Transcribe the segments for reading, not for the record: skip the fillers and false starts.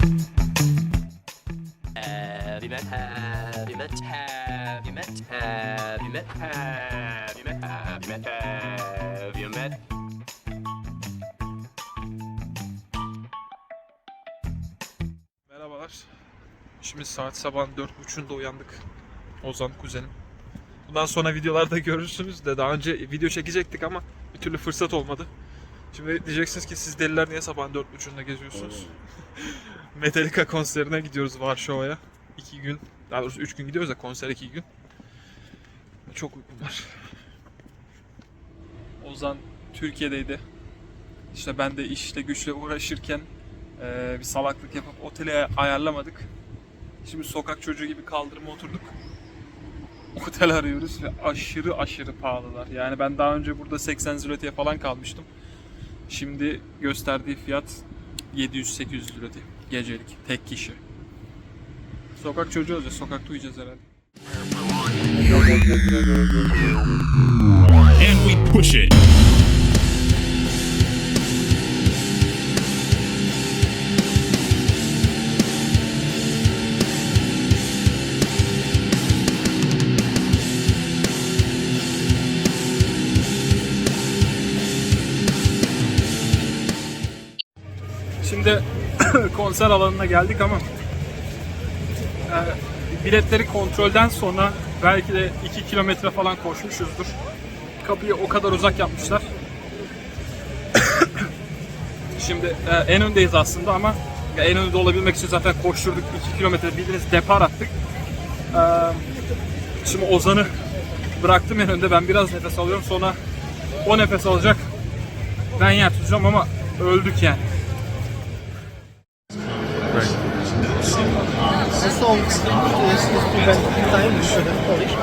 Have you met? Have you met? Have you met? Have you met? Have you met? Have you met? Have you met? Merhabalar. Şimdi saat sabahın 4.30'da uyandık. Ozan kuzenim. Bundan sonra videolarda görürsünüz de daha önce video çekecektik ama bir türlü fırsat olmadı. Şimdi diyeceksiniz ki siz deliler niye sabahın 4.30'da geziyorsunuz? Metallica konserine gidiyoruz Varşova'ya. 2 gün, daha doğrusu 3 gün gidiyoruz da konser 2 gün. Çok uykum var. Ozan Türkiye'deydi. İşte ben de işle güçle uğraşırken bir salaklık yapıp oteli ayarlamadık. Şimdi sokak çocuğu gibi kaldırıma oturduk. Otel arıyoruz ve aşırı pahalılar. Yani ben daha önce burada 80 zloty'ye falan kalmıştım. Şimdi gösterdiği fiyat 700-800 zloty gecelik tek kişi. Sokak çocuğu olacağız, sokakta uyuyacağız herhalde. And we push it. Şimdi konser alanına geldik ama biletleri kontrolden sonra belki de 2 kilometre falan koşmuşuzdur. Kapıyı o kadar uzak yapmışlar. Şimdi en öndeyiz aslında ama en önde olabilmek için zaten koşturduk. 2 kilometre bildiğiniz depar attık. Şimdi Ozan'ı bıraktım en önde. Ben biraz nefes alıyorum. Sonra o nefes alacak. Ben yer tutacağım ama öldük yani. As long as it's preventing time, we should have polished.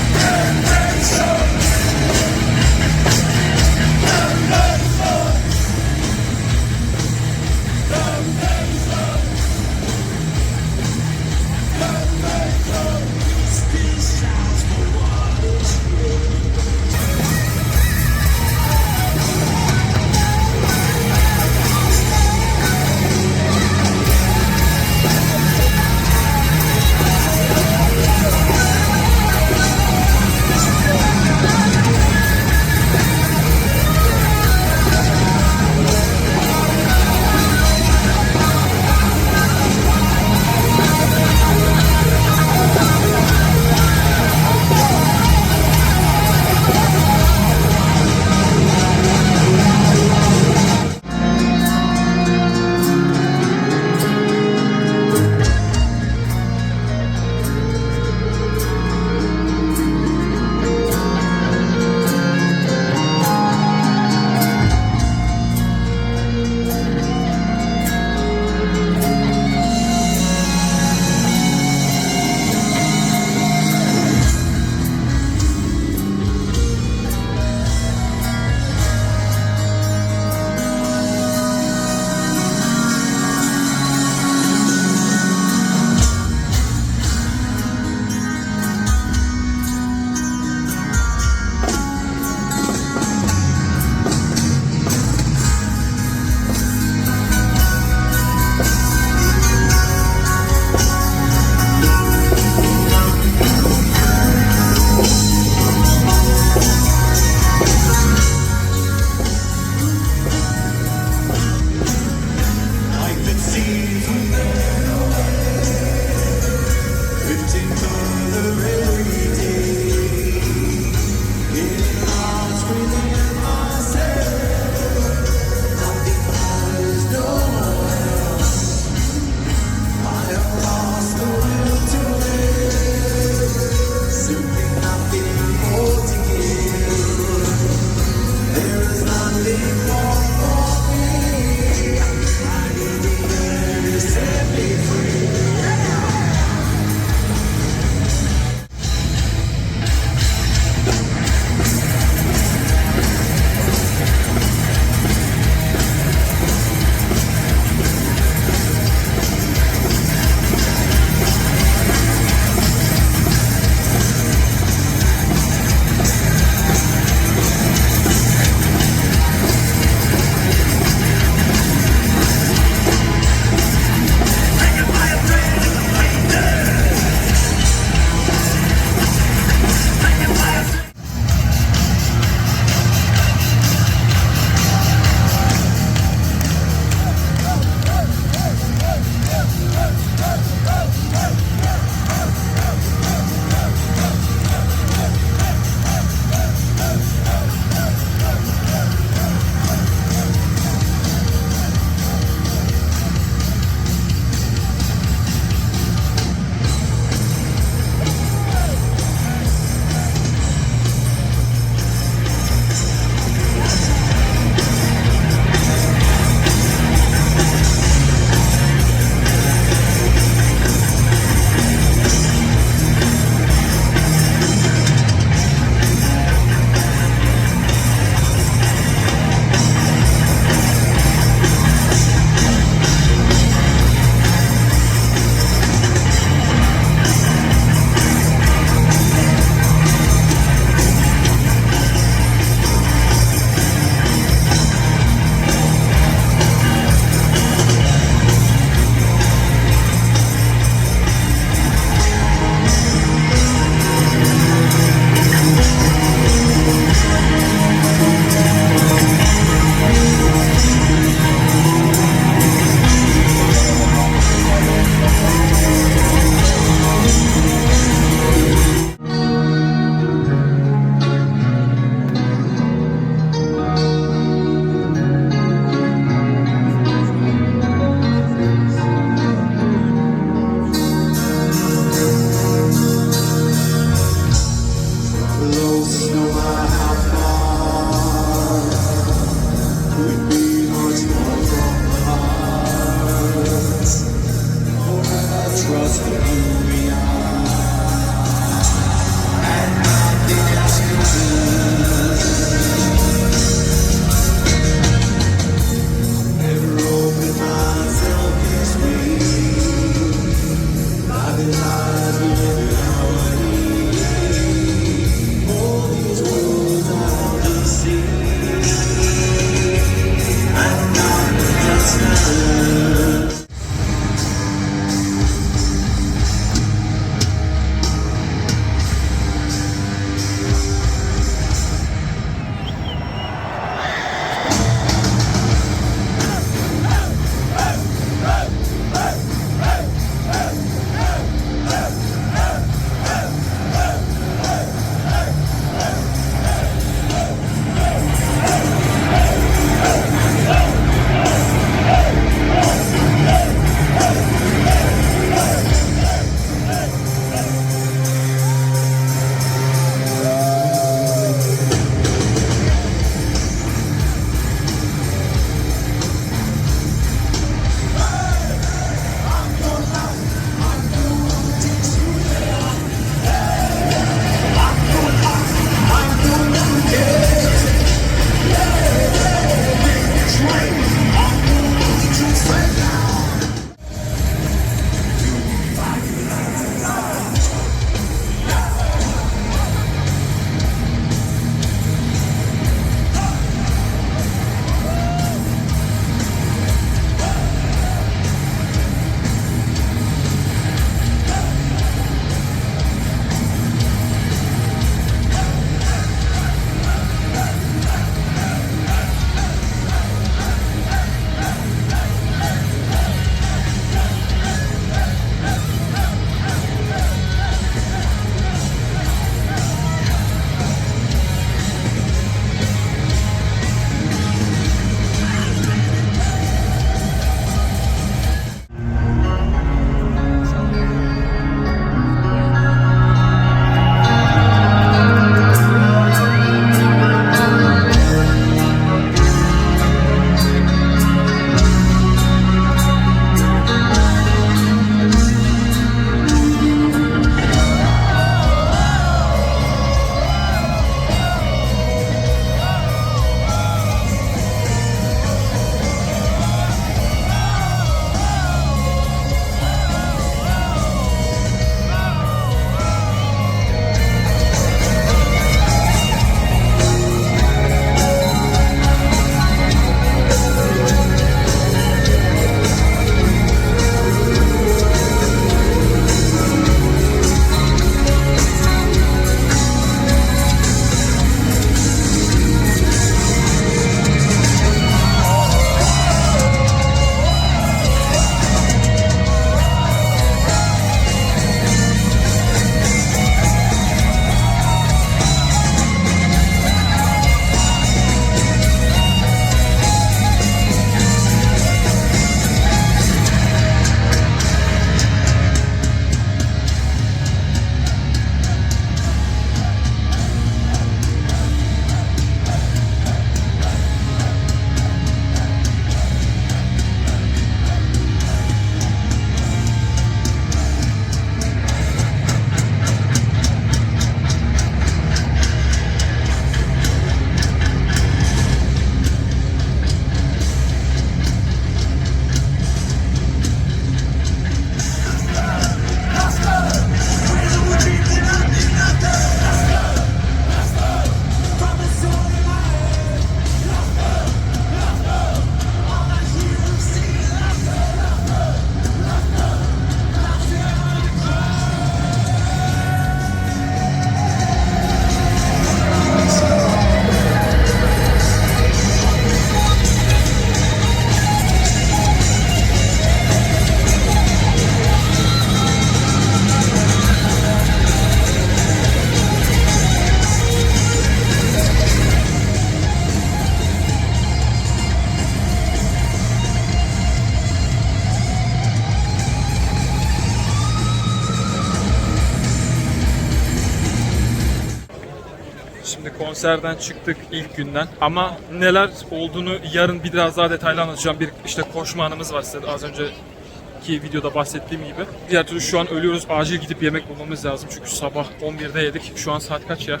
konserden çıktık ilk günden. Ama neler olduğunu yarın biraz daha detaylı anlatacağım. Bir işte koşma anımız var size az önceki videoda bahsettiğim gibi. Diğer türlü şu an ölüyoruz. Acil gidip yemek bulmamız lazım. Çünkü sabah 11'de yedik. Şu an saat kaç ya?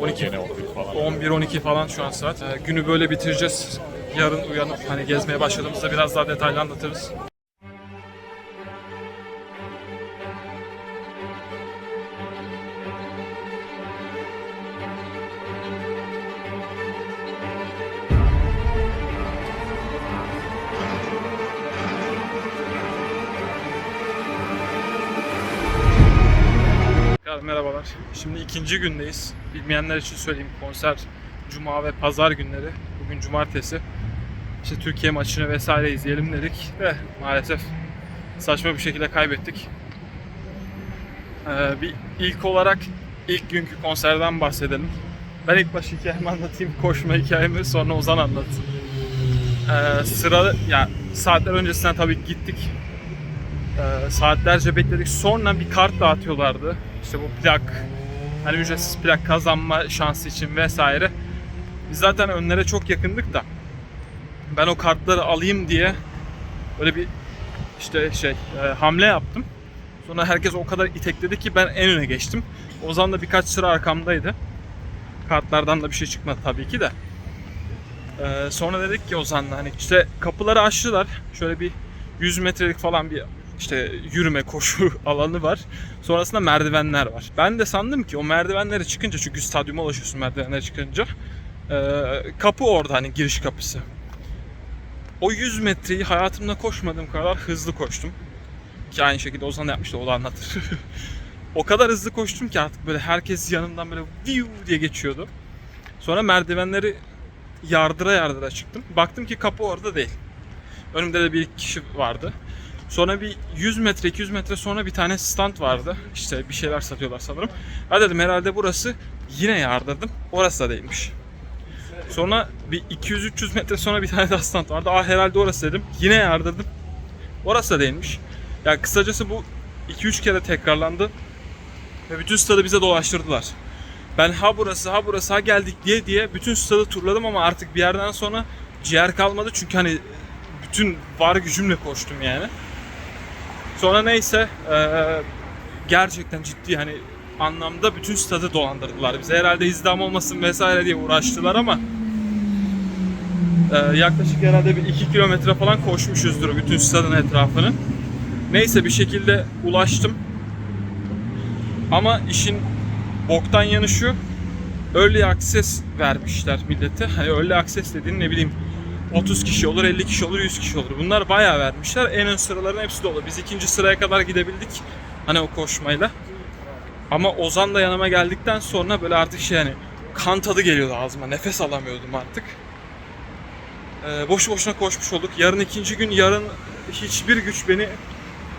12 falan. 11-12 falan şu an saat. Günü böyle bitireceğiz. Yarın uyanıp hani gezmeye başladığımızda biraz daha detaylı anlatırız. Merhabalar. Şimdi ikinci gündeyiz. Bilmeyenler için söyleyeyim. Konser cuma ve pazar günleri. Bugün cumartesi. İşte Türkiye maçını vesaire izleyelim dedik ve maalesef saçma bir şekilde kaybettik. Bir ilk olarak ilk günkü konserden bahsedelim. Ben ilk baş hikayemi anlatayım, koşma hikayemi, sonra Ozan anlatsın. Saatler öncesinden tabii gittik. Saatlerce bekledik. Sonra bir kart dağıtıyorlardı. İşte bu plak, hani ücretsiz plak kazanma şansı için vesaire. Biz zaten önlere çok yakındık da ben o kartları alayım diye böyle bir hamle yaptım. Sonra herkes o kadar itekledi ki ben en öne geçtim. Ozan da birkaç sıra arkamdaydı. Kartlardan da bir şey çıkmadı tabii ki de. Sonra dedik ki Ozan'la hani işte kapıları açtılar. Şöyle bir 100 metrelik falan bir işte yürüme koşu alanı var. Sonrasında merdivenler var. Ben de sandım ki o merdivenlere çıkınca, çünkü stadyuma ulaşıyorsun merdivenlere çıkınca, kapı orada, hani giriş kapısı. O 100 metreyi hayatımda koşmadığım kadar hızlı koştum. Ki aynı şekilde Ozan yapmıştı, o da anlatır. O kadar hızlı koştum ki artık böyle herkes yanımdan böyle viu diye geçiyordu. Sonra merdivenleri yardıra yardıra çıktım. Baktım ki kapı orada değil. Önümde de bir iki kişi vardı. Sonra bir 100 metre 200 metre sonra bir tane stand vardı. İşte bir şeyler satıyorlar sanırım. Ha dedim herhalde burası, yine yardırdım. Orası da değilmiş. Sonra bir 200-300 metre sonra bir tane daha stand vardı. Herhalde orası dedim. Yine yardırdım. Orası da değilmiş. Ya kısacası bu 2-3 kere tekrarlandı. Ve bütün stadı bize dolaştırdılar. Ben ha burası geldik diye bütün stadı turladım ama artık bir yerden sonra ciğer kalmadı. Çünkü hani bütün var gücümle koştum yani. Sonra neyse gerçekten ciddi hani anlamda bütün stadı dolandırdılar bize. Herhalde izdiham olmasın vesaire diye uğraştılar ama yaklaşık herhalde bir 2 kilometre falan koşmuşuzdur bütün stadın etrafını. Neyse bir şekilde ulaştım. Ama işin boktan yanı şu: early access vermişler millete. Hani early access dediğin ne bileyim 30 kişi olur, 50 kişi olur, 100 kişi olur. Bunlar bayağı vermişler. En ön sıraların hepsi dolu. Biz ikinci sıraya kadar gidebildik hani o koşmayla. Ama Ozan da yanıma geldikten sonra böyle artık hani kan tadı geliyordu ağzıma. Nefes alamıyordum artık. Boşu boşuna koşmuş olduk. Yarın ikinci gün, yarın hiçbir güç beni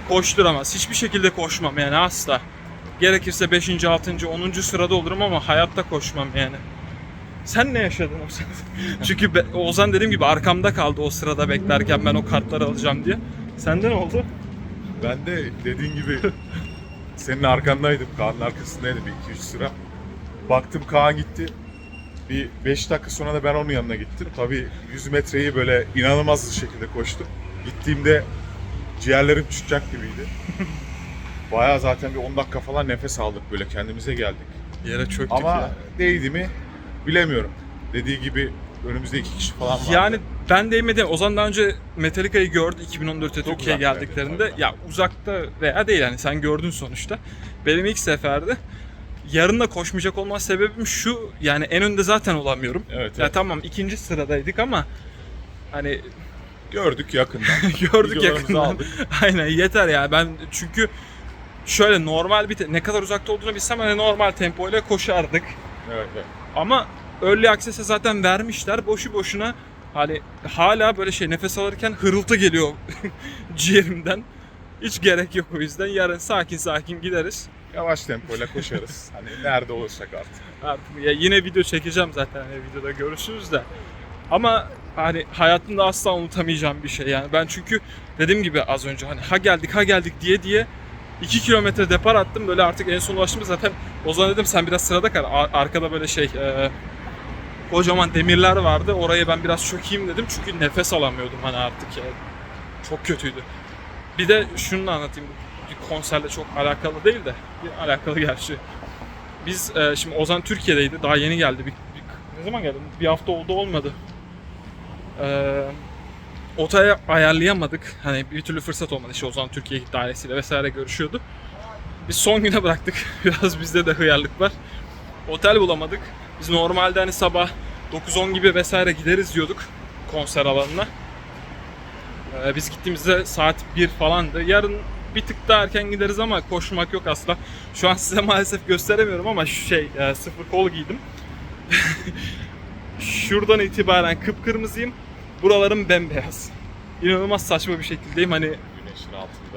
koşturamaz. Hiçbir şekilde koşmam yani, asla. Gerekirse 5. 6. 10. sırada olurum ama hayatta koşmam yani. Sen ne yaşadın o sırada? Çünkü Ozan dediğim gibi arkamda kaldı o sırada beklerken, ben o kartları alacağım diye. Sende ne oldu? Ben de dediğin gibi senin arkandaydım. Kaan'ın arkasındaydım bir 2-3 sıra. Baktım Kaan gitti. Bir 5 dakika sonra da ben onun yanına gittim. Tabii 100 metreyi böyle inanılmaz bir şekilde koştum. Gittiğimde ciğerlerim çıkacak gibiydi. Bayağı zaten bir 10 dakika falan nefes aldık, böyle kendimize geldik. Yere çöktük ama ya. değdi mi bilemiyorum. Dediği gibi önümüzde 2 kişi falan vardı. Yani ben değmedim. Ozan daha önce Metallica'yı gördü 2014'te Türkiye'ye geldiklerinde. Yani. Ya uzakta veya değil yani, sen gördün sonuçta. Benim ilk seferde. Yarın da koşmayacak olma sebebim şu: yani en önde zaten olamıyorum. Evet, Ya evet. tamam ikinci sıradaydık ama hani Gördük yakından. gördük Videolarımızı yakından. aldık. Aynen, yeter ya. Ben çünkü şöyle normal ne kadar uzakta olduğunu bilsem hani normal tempoyla koşardık. Evet, evet. Ama early access'e zaten vermişler. Boşu boşuna hani hala böyle nefes alırken hırıltı geliyor ciğerimden. Hiç gerek yok o yüzden. Yarın sakin sakin gideriz. Yavaş tempoyla koşarız. Hani nerede olursak artık. Artık ya yine video çekeceğim zaten, hani videoda görürsünüz de. Ama hani hayatımda asla unutamayacağım bir şey yani. Ben çünkü dediğim gibi az önce hani ha geldik diye 2 kilometre depar attım. Böyle artık en son ulaştım zaten. Ozan dedim sen biraz sırada kal. Arkada böyle kocaman demirler vardı. Oraya ben biraz çökeyim dedim. Çünkü nefes alamıyordum hani artık yani. Çok kötüydü. Bir de şunu da anlatayım. Bir konserle çok alakalı değil de. Bir alakalı gerçi. Biz şimdi Ozan Türkiye'deydi. Daha yeni geldi. Ne zaman geldi? Bir hafta oldu olmadı. Otaya ayarlayamadık. Hani bir türlü fırsat olmadı. İşte Ozan Türkiye dairesiyle vesaire görüşüyordu. Biz son güne bıraktık. Biraz bizde de hıyarlık var. Otel bulamadık. Biz normalde hani sabah 9-10 gibi vesaire gideriz diyorduk konser alanına. Biz gittiğimizde saat 1 falandı. Yarın bir tık daha erken gideriz ama koşmak yok asla. Şu an size maalesef gösteremiyorum ama sıfır kol giydim. Şuradan itibaren kıpkırmızıyım. Buralarım bembeyaz. İnanılmaz saçma bir şekildeyim. Hani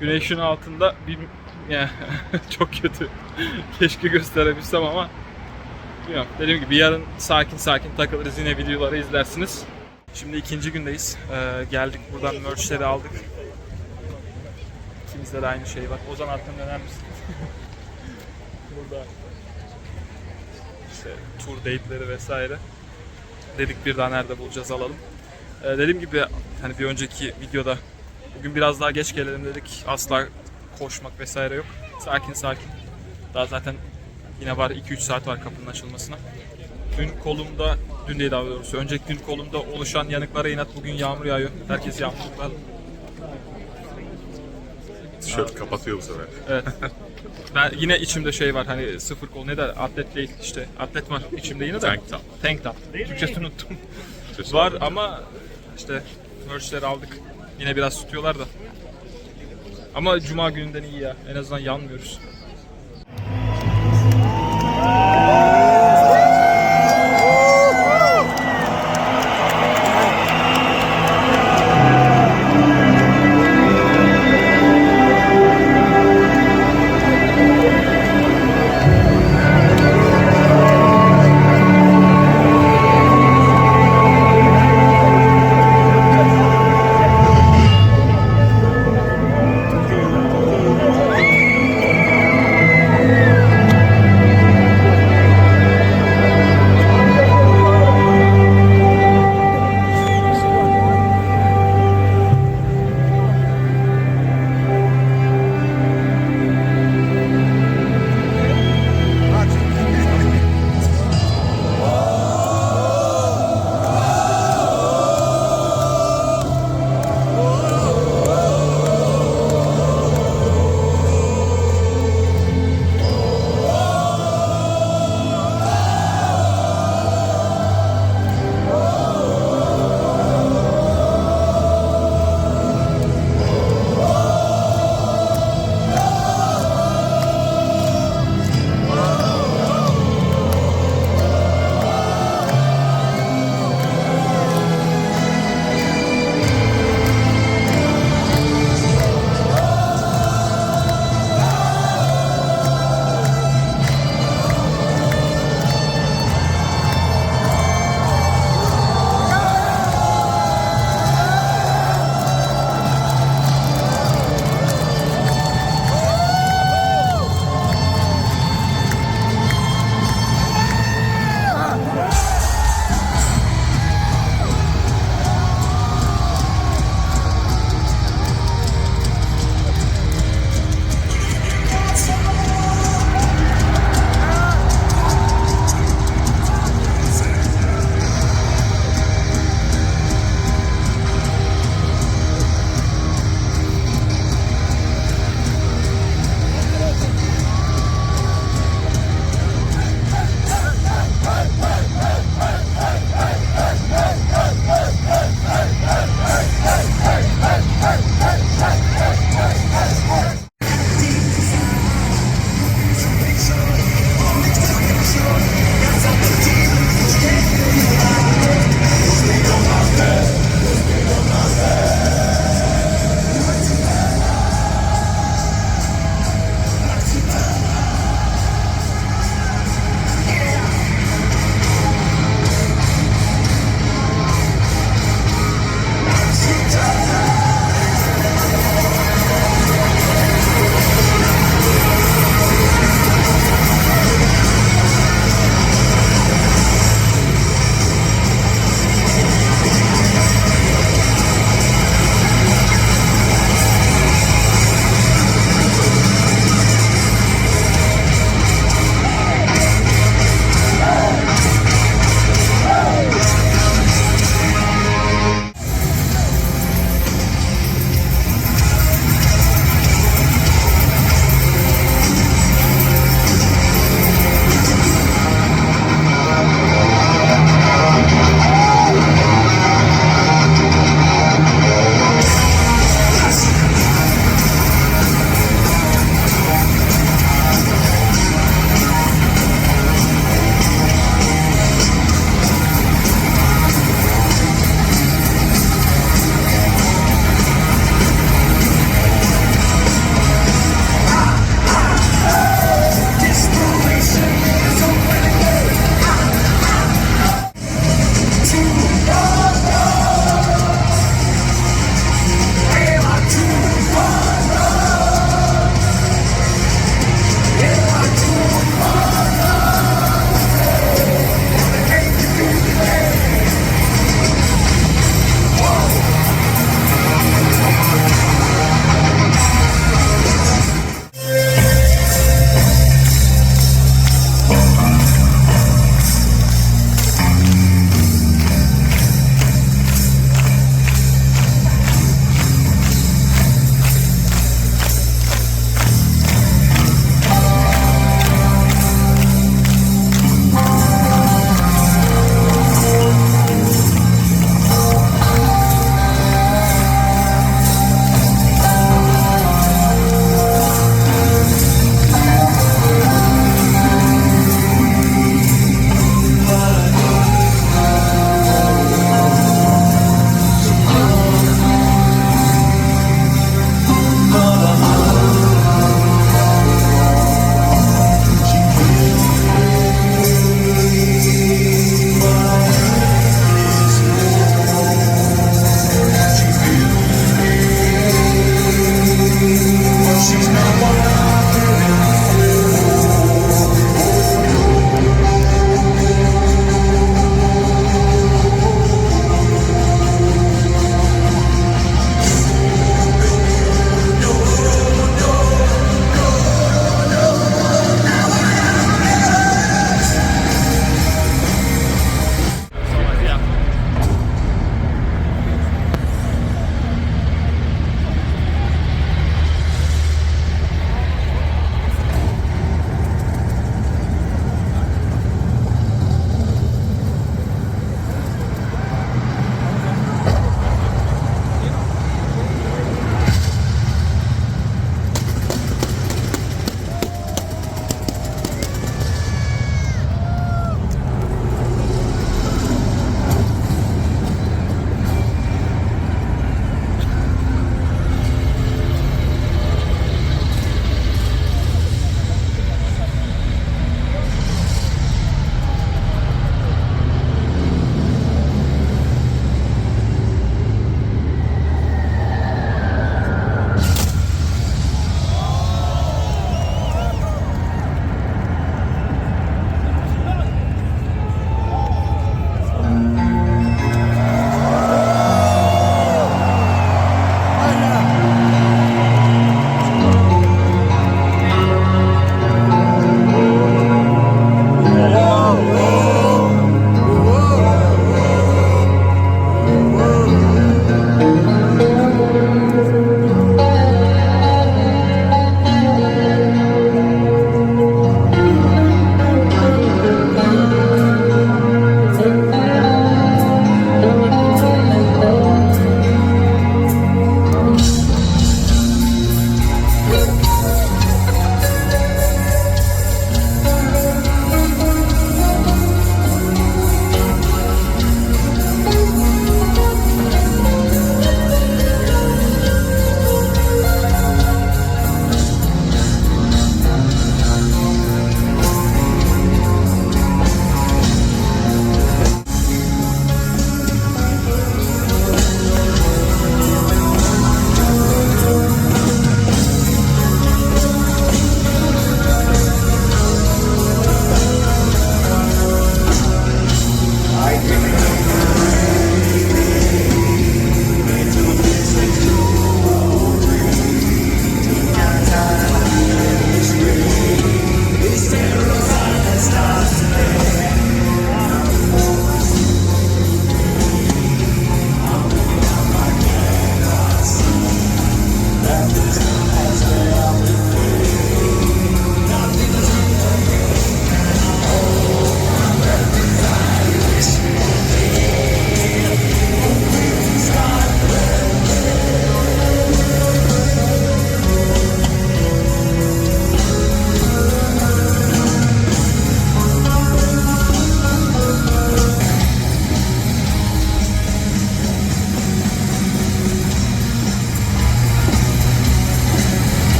güneşin altında bir yani çok kötü. Keşke gösterebilsem ama bilmiyorum. Dediğim gibi yarın sakin takılırız, yine videoları izlersiniz. Şimdi ikinci gündeyiz. Geldik buradan merchleri aldık. İkimizde de aynı şey var. Ozan arkanı döner misin? Burada işte tur date'leri vesaire. Dedik bir daha nerede bulacağız alalım. Dediğim gibi hani bir önceki videoda bugün biraz daha geç gelelim dedik. Asla koşmak vesaire yok. Sakin. Daha zaten yine var 2-3 saat var kapının açılmasına. Dün değil daha doğrusu. Önceki gün kolumda oluşan yanıklara inat bugün yağmur yağıyor. Herkes yağmurluklar. Tişört kapatıyor bu sefer. Evet. Ben yine içimde var hani sıfır kol ne der atlet değil işte atlet var içimde yine de. Tank top. Türkçesini unuttum. Var ama işte merchleri aldık. Yine biraz tutuyorlar da. Ama cuma gününden iyi ya. En azından yanmıyoruz.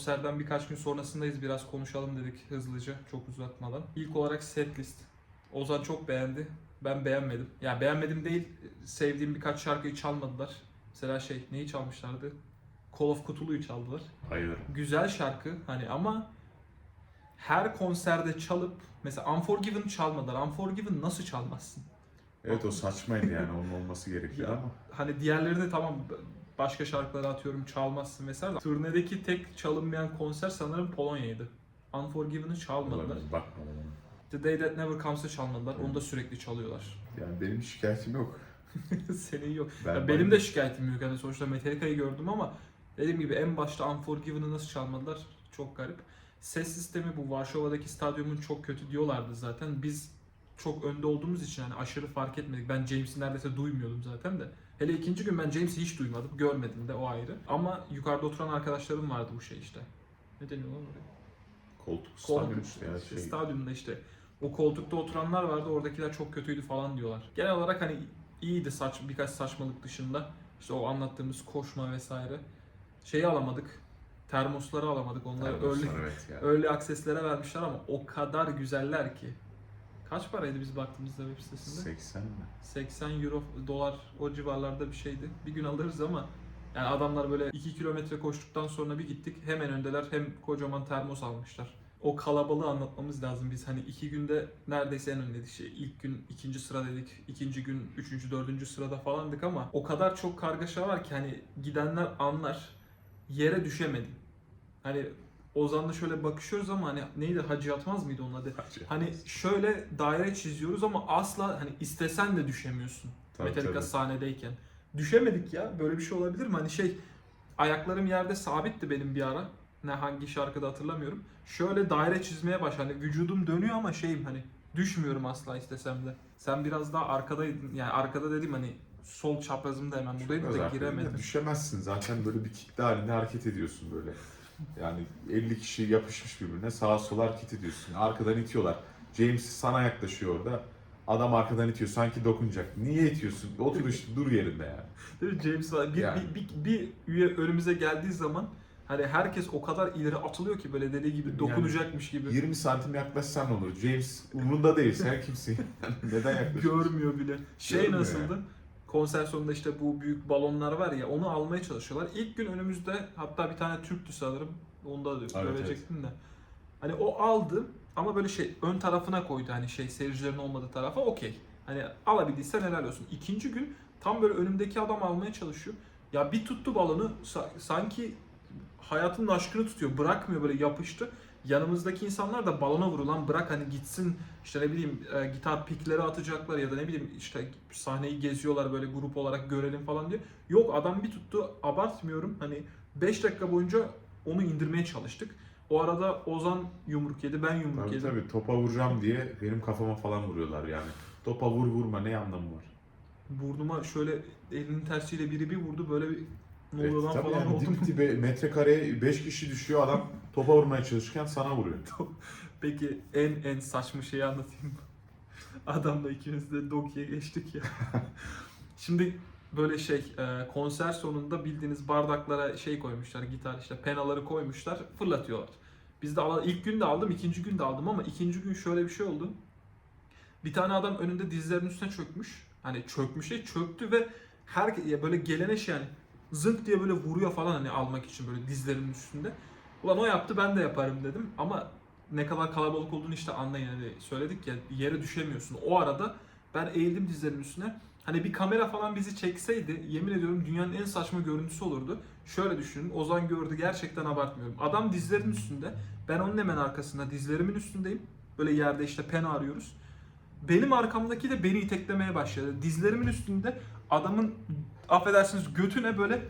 konserden birkaç gün sonrasındayız. Biraz konuşalım dedik hızlıca, çok uzatmadan. İlk olarak setlist. Ozan çok beğendi. Ben beğenmedim. Yani beğenmedim değil, sevdiğim birkaç şarkıyı çalmadılar. Mesela neyi çalmışlardı? Call of Cthulhu'yu çaldılar. Hayır. Güzel şarkı hani ama her konserde çalıp mesela Unforgiven çalmadılar. Unforgiven nasıl çalmazsın? Evet, o saçmaydı yani, onun olması gerekiyor Ya, ama. hani diğerlerini tamam başka şarkıları atıyorum çalmazsın mesela. Turnedeki tek çalınmayan konser sanırım Polonya'ydı. Unforgiven'ı çalmadılar. Olabilir, bakmadım ona. The Day That Never Comes'ı çalmadılar. Onu da sürekli çalıyorlar. Yani benim şikayetim yok. Senin yok. Ben Ya benim de şikayetim yok. Yani sonuçta Metallica'yı gördüm ama dediğim gibi en başta Unforgiven'ı nasıl çalmadılar çok garip. Ses sistemi bu Varşova'daki stadyumun çok kötü diyorlardı zaten. Biz çok önde olduğumuz için hani aşırı fark etmedik. Ben James'i neredeyse duymuyordum zaten de. Hele ikinci gün ben James'i hiç duymadım. Görmedim de, o ayrı. Ama yukarıda oturan arkadaşlarım vardı bu işte. Ne deniyor lan oraya? Koltuk Koltuk stadyum işte ya, stadyumda işte. O koltukta oturanlar vardı. Oradakiler çok kötüydü falan diyorlar. Genel olarak hani iyiydi birkaç saçmalık dışında. İşte o anlattığımız koşma vesaire. Şeyi alamadık. Termosları alamadık. Onları Evet ya. öyle akseslere vermişler ama o kadar güzeller ki. Kaç paraydı biz baktığımızda web sitesinde? 80 mi? 80 euro, dolar o civarlarda bir şeydi. Bir gün alırız ama yani adamlar böyle 2 kilometre koştuktan sonra bir gittik. Hemen öndeler, hem kocaman termos almışlar. O kalabalığı anlatmamız lazım. Biz hani 2 günde neredeyse en öndeydik. İlk gün 2. sıradaydık, ikinci gün 3. 4. sırada falandık ama o kadar çok kargaşa var ki hani gidenler anlar, yere düşemedim. Hani Ozan'la şöyle bakışıyoruz ama hani neydi, Hacı Yatmaz mıydı onun adı? Hani şöyle daire çiziyoruz ama asla hani istesen de düşemiyorsun. Tabii, Metallica tabii. sahnedeyken. Düşemedik ya. Böyle bir şey olabilir mi? Hani ayaklarım yerde sabitti benim bir ara. Ne hangi şarkıda hatırlamıyorum. Şöyle daire çizmeye başladım. Hani vücudum dönüyor ama hani düşmüyorum asla istesem de. Sen biraz daha arkadaydın. Yani arkada dediğim hani sol çaprazımda hemen buradaydı da giremedim. Düşemezsin zaten, böyle bir kitle halinde hareket ediyorsun böyle. Yani 50 kişi yapışmış birbirine, sağa sola hareket ediyorsun. Arkadan itiyorlar. James sana yaklaşıyor orada. Adam arkadan itiyor, sanki dokunacak. Niye itiyorsun? Otur işte, dur yerinde yani. Değil mi? James var. Yani. Bir üye önümüze geldiği zaman hani herkes o kadar ileri atılıyor ki böyle dediği gibi dokunacakmış gibi. 20 santim yaklaşsan ne olur? James umrunda değil, sen kimsin? Neden yaklaşıyorsun? Görmüyor bile. Görmüyor Nasıldı? Konser sonunda işte bu büyük balonlar var ya, onu almaya çalışıyorlar. İlk gün önümüzde hatta bir tane Türktü sanırım. Onu da övecektim de. Hani o aldı ama böyle ön tarafına koydu, hani seyircilerin olmadığı tarafa, okey. Hani alabildiysen helal olsun. İkinci gün tam böyle önümdeki adam almaya çalışıyor. Ya bir tuttu balonu, sanki hayatının aşkını tutuyor. Bırakmıyor, böyle yapıştı. Yanımızdaki insanlar da balona vurulan, bırak hani gitsin, işte ne bileyim gitar pikleri atacaklar ya da ne bileyim işte sahneyi geziyorlar böyle grup olarak görelim falan diye. Yok, adam bir tuttu, abartmıyorum, hani 5 dakika boyunca onu indirmeye çalıştık. O arada Ozan yumruk yedi, ben yumruk yedim. Tabii topa vuracağım diye benim kafama falan vuruyorlar yani. Topa vurma, ne anlamı var? Burnuma şöyle elinin tersiyle biri bir vurdu, böyle bir ne oluyor lan tabii falan yani, oldum. dip dibe metrekareye 5 kişi düşüyor, adam topa vurmaya çalışırken sana vuruyor. Peki en saçma şeyi anlatayım mı? Adamla ikimiz de Doki'ye geçtik ya. Şimdi böyle konser sonunda bildiğiniz bardaklara koymuşlar, gitar işte penaları koymuşlar, fırlatıyorlar. Biz de ilk gün de aldım, ikinci gün de aldım ama ikinci gün şöyle bir şey oldu. Bir tane adam önünde dizlerinin üstüne çökmüş. Hani çöktü ve böyle gelene yani zınk diye böyle vuruyor falan, hani almak için böyle dizlerinin üstünde. Ulan o yaptı, ben de yaparım dedim ama ne kadar kalabalık olduğunu işte anlayın, hani söyledik ya, yere düşemiyorsun. O arada ben eğildim dizlerimin üstüne. Hani bir kamera falan bizi çekseydi yemin ediyorum dünyanın en saçma görüntüsü olurdu. Şöyle düşünün, Ozan gördü, gerçekten abartmıyorum. Adam dizlerinin üstünde, ben onun hemen arkasında dizlerimin üstündeyim. Böyle yerde işte pena arıyoruz. Benim arkamdaki de beni iteklemeye başladı. Dizlerimin üstünde adamın, affedersiniz, götüne böyle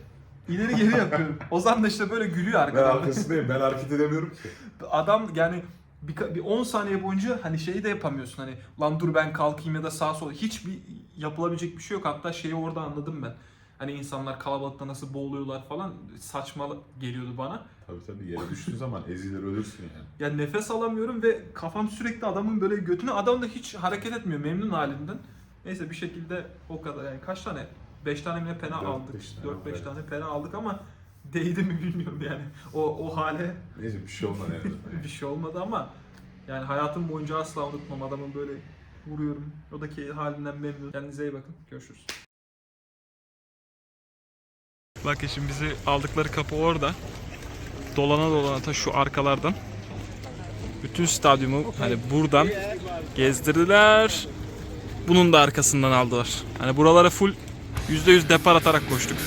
ileri geri yapıyorum. Ozan da işte böyle gülüyor Ben arkadan. arkasındayım, ben hareket edemiyorum ki. Adam yani bir 10 saniye boyunca hani de yapamıyorsun, hani lan dur ben kalkayım ya da sağa sola, hiçbir yapılabilecek bir şey yok. Hatta orada anladım ben. Hani insanlar kalabalıkta nasıl boğuluyorlar falan, saçma geliyordu bana. Tabii yere düştüğün zaman ezilir, ölürsün yani. Ya nefes alamıyorum ve kafam sürekli adamın böyle götüne, adam da hiç hareket etmiyor memnun halinden. Neyse bir şekilde o kadar, yani kaç tane? 5 tane mi pena aldık? 4-5 tane pena aldık ama değdi mi bilmiyorum yani. O hale Neyse bir şey olmadı yani. bir şey olmadı ama yani hayatım boyunca asla unutmam. Adamın böyle vuruyorum. O da ki halinden memnun. Kendinize iyi bakın. Görüşürüz. Bakın şimdi bizi aldıkları kapı orada. Dolana dolana ta şu arkalardan. Bütün stadyumu hani buradan gezdirdiler. Bunun da arkasından aldılar. Hani buralara full %100 depar atarak koştuk.